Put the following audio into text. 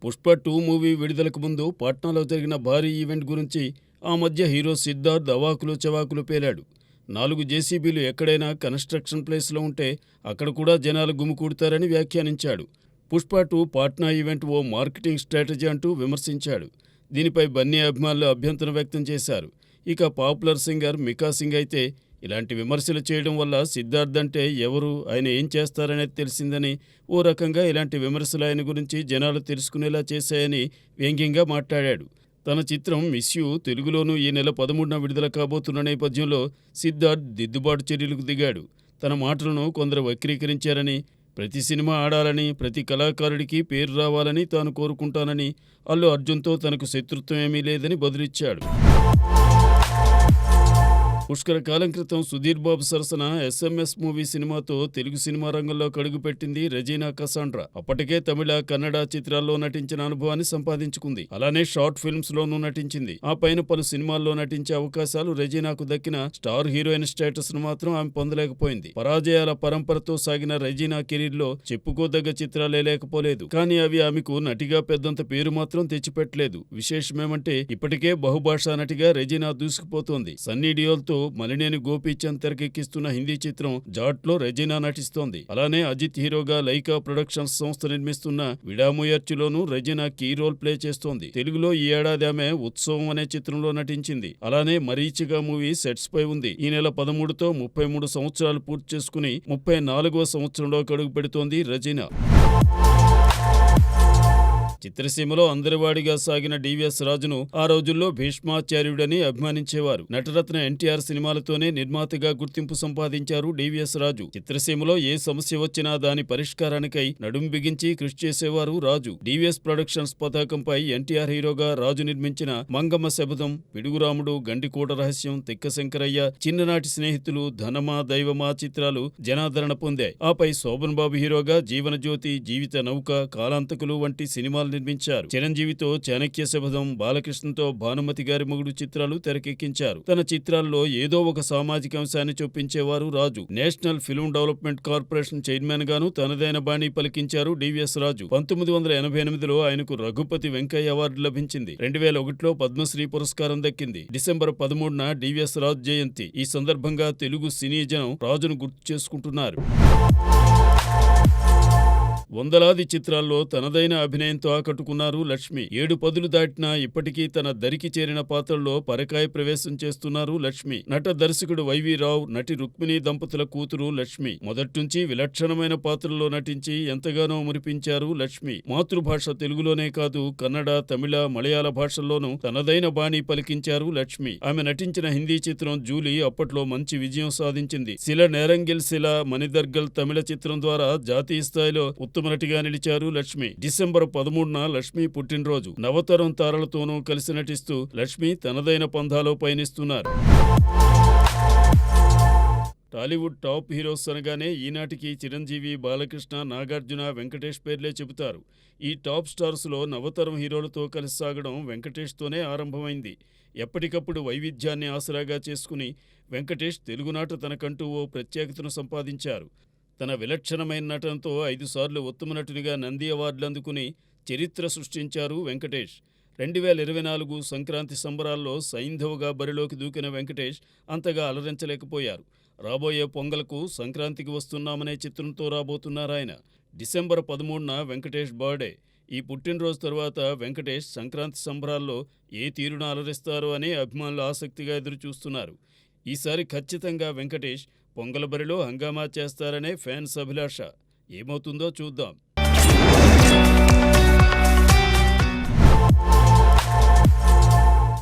Pushpa 2 movie విడుదలకు ముందు పాట్నాలో జరిగిన భారీ ఈవెంట్ గురించి ఆ మధ్య హీరో సిద్ధార్థ్ అవాకులు చవాకులు పేలాడు. 4 జేసీబీలు ఎక్కడైనా కన్స్ట్రక్షన్ ప్లేస్లో ఉంటే అక్కడ కూడా జనాలు గుమికూడతారని వ్యాఖ్యానించాడు. పుష్ప 2 పాట్నా ఈవెంట్ ఓ మార్కెటింగ్ స్ట్రాటజీ అంటూ విమర్శించాడు. దీనిపై బన్నీ అభిమానులు అభ్యంతరం వ్యక్తం చేశారు. ఇక పాపులర్ సింగర్ మికా సింగ్ అయితే ఇలాంటి విమర్శలు చేయడం వల్ల సిద్ధార్థ్ అంటే ఎవరు, ఆయన ఏం చేస్తారనేది తెలిసిందని, ఓ రకంగా ఇలాంటి విమర్శలు ఆయన గురించి జనాలు తెలుసుకునేలా చేశాయని వ్యంగ్యంగా మాట్లాడాడు. తన చిత్రం మిస్ యూ తెలుగులోనూ ఈ నెల 13న విడుదల కాబోతున్న నేపథ్యంలో సిద్ధార్థ్ దిద్దుబాటు చర్యలకు దిగాడు. తన మాటలను కొందరు వక్రీకరించారని, ప్రతి సినిమా ఆడాలని, ప్రతి కళాకారుడికి పేరు రావాలని తాను కోరుకుంటానని, అల్లు అర్జున్తో తనకు శత్రుత్వం ఏమీ లేదని బదులిచ్చాడు. పుష్కర కాలం క్రితం సుధీర్ బాబు సరసన SMS మూవీ సినిమాతో తెలుగు సినిమా రంగంలో కడుగుపెట్టింది రెజీనా కసాండ్రా. అప్పటికే తమిళ, కన్నడ చిత్రాల్లో నటించిన అనుభవాన్ని సంపాదించుకుంది. అలానే షార్ట్ ఫిల్మ్స్ లోనూ నటించింది. ఆ పైన పలు సినిమాల్లో నటించే అవకాశాలు రెజీనాకు దక్కిన స్టార్ హీరోయిన్ స్టేటస్ ను మాత్రం ఆమె పొందలేకపోయింది. పరాజయాల పరంపరతో సాగిన రెజీనా కెరీర్ లో చెప్పుకోదగ్గ చిత్రాలే లేకపోలేదు. కానీ అవి ఆమెకు నటిగా పెద్దంత పేరు మాత్రం తెచ్చిపెట్టలేదు. విశేషమేమంటే ఇప్పటికే బహుభాషా నటిగా రెజీనా దూసుకుపోతోంది. సన్నీ డియోల్తో మలినేని గోపీచంద్ తెరకెక్కిస్తున్న హిందీ చిత్రం జాట్లో రెజీనా నటిస్తోంది. అలానే అజిత్ హీరోగా లైకా ప్రొడక్షన్స్ సంస్థ నిర్మిస్తున్న విడాముయర్చిలోనూ రెజీనా కీ రోల్ ప్లే చేస్తోంది. తెలుగులో ఈ ఏడాది ఆమె ఉత్సవం అనే చిత్రంలో నటించింది. అలానే మరీచిగా మూవీ సెట్స్ పై ఉంది. ఈ నెల 13తో 33 సంవత్సరాలు పూర్తి చేసుకుని 34వ సంవత్సరంలో అడుగు పెడుతోంది రెజీనా. చిత్రసీమలో అందరివాడిగా సాగిన డివిఎస్ రాజును ఆ రోజుల్లో భీష్మాచార్యుడని అభిమానించేవారు. నటరత్న ఎన్టీఆర్ సినిమాలతోనే నిర్మాతగా గుర్తింపు సంపాదించారు డివిఎస్ రాజు. చిత్రసీమలో ఏ సమస్య వచ్చినా దాని పరిష్కారానికై నడుం బిగించి కృషి చేసేవారు రాజు. డివిఎస్ ప్రొడక్షన్స్ పతాకంపై ఎన్టీఆర్ హీరోగా రాజు నిర్మించిన మంగమ్మ శబదం, పిడుగురాముడు, గండికోట రహస్యం, తిక్క శంకరయ్య, చిన్ననాటి స్నేహితులు, ధనమా దైవమా చిత్రాలు జనాదరణ పొందాయి. ఆపై శోభన్ బాబు హీరోగా జీవనజ్యోతి, జీవిత నౌక, కాలాంతకులు వంటి సినిమాలు నిర్మించారు. చిరంజీవితో చాణక్య శబదం, బాలకృష్ణతో భానుమతి గారి మొగుడు చిత్రాలు తెరకెక్కించారు. తన చిత్రాల్లో ఏదో ఒక సామాజిక అంశాన్ని చొప్పించేవారు Raju. National film development corporation chairman గాను తనదైన బాణీ పలికించారు డివిఎస్ రాజు. 1988లో ఆయనకు రఘుపతి వెంకయ్య అవార్డు లభించింది. 2001లో పద్మశ్రీ పురస్కారం దక్కింది. డిసెంబర్ 13న డివిఎస్ రాజు జయంతి. ఈ సందర్భంగా తెలుగు సినీ జనం రాజును గుర్తు చేసుకుంటున్నారు. వందలాది చిత్రాల్లో తనదైన అభినయంతో ఆకట్టుకున్నారు లక్ష్మి. 7 పదులు దాటినా ఇప్పటికీ తన దరికి చేరిన పాత్రల్లో పరకాయ ప్రవేశం చేస్తున్నారు లక్ష్మి. నట దర్శకుడు వైవి రావు, నటి రుక్మిణి దంపతుల కూతురు లక్ష్మి. మొదట్నుంచి విలక్షణమైన పాత్రల్లో నటించి ఎంతగానో మురిపించారు లక్ష్మి. మాతృభాష తెలుగులోనే కాదు, కన్నడ, తమిళ, మలయాళ భాషల్లోనూ తనదైన బాణీ పలికించారు లక్ష్మి. ఆమె నటించిన హిందీ చిత్రం జూలీ అప్పట్లో మంచి విజయం సాధించింది. సిల నేరంగిల్ శిల మణిదర్గల్ తమిళ చిత్రం ద్వారా జాతీయ స్థాయిలో ఉత్తమ నటిగా నిలిచారు లక్ష్మి. డిసెంబర్ 13న లక్ష్మి పుట్టినరోజు. నవతరం తారలతోనూ కలిసి నటిస్తూ లక్ష్మి తనదైన పంథాలో పయనిస్తున్నారు. టాలీవుడ్ టాప్ హీరోస్ అనగానే ఈనాటికి చిరంజీవి, బాలకృష్ణ, నాగార్జున, వెంకటేష్ పేర్లే చెబుతారు. ఈ టాప్ స్టార్స్లో నవతరం హీరోలతో కలిసి సాగడం వెంకటేష్తోనే ఆరంభమైంది. ఎప్పటికప్పుడు వైవిధ్యాన్ని ఆసరాగా చేసుకుని వెంకటేష్ తెలుగునాట తనకంటూ ఓ ప్రత్యేకతను సంపాదించారు. తన విలక్షణమైన నటనతో 5 సార్లు ఉత్తమ నటునిగా నంది అవార్డులు అందుకుని చరిత్ర సృష్టించారు వెంకటేష్. 2024 సంక్రాంతి సంబరాల్లో సైంధవుగా బరిలోకి దూకిన వెంకటేష్ అంతగా అలరించలేకపోయారు. రాబోయే పొంగల్కు సంక్రాంతికి వస్తున్నామనే చిత్రంతో రాబోతున్నారాయన. డిసెంబర్ 13న వెంకటేష్ బర్త్డే. ఈ పుట్టినరోజు తర్వాత వెంకటేష్ సంక్రాంతి సంబరాల్లో ఏ తీరున అలరిస్తారో అని అభిమానులు ఆసక్తిగా ఎదురుచూస్తున్నారు. ఈసారి ఖచ్చితంగా వెంకటేష్ పొంగల బరిలో హంగామా చేస్తారనే ఫ్యాన్స్ అభిలాష. ఏమవుతుందో చూద్దాం.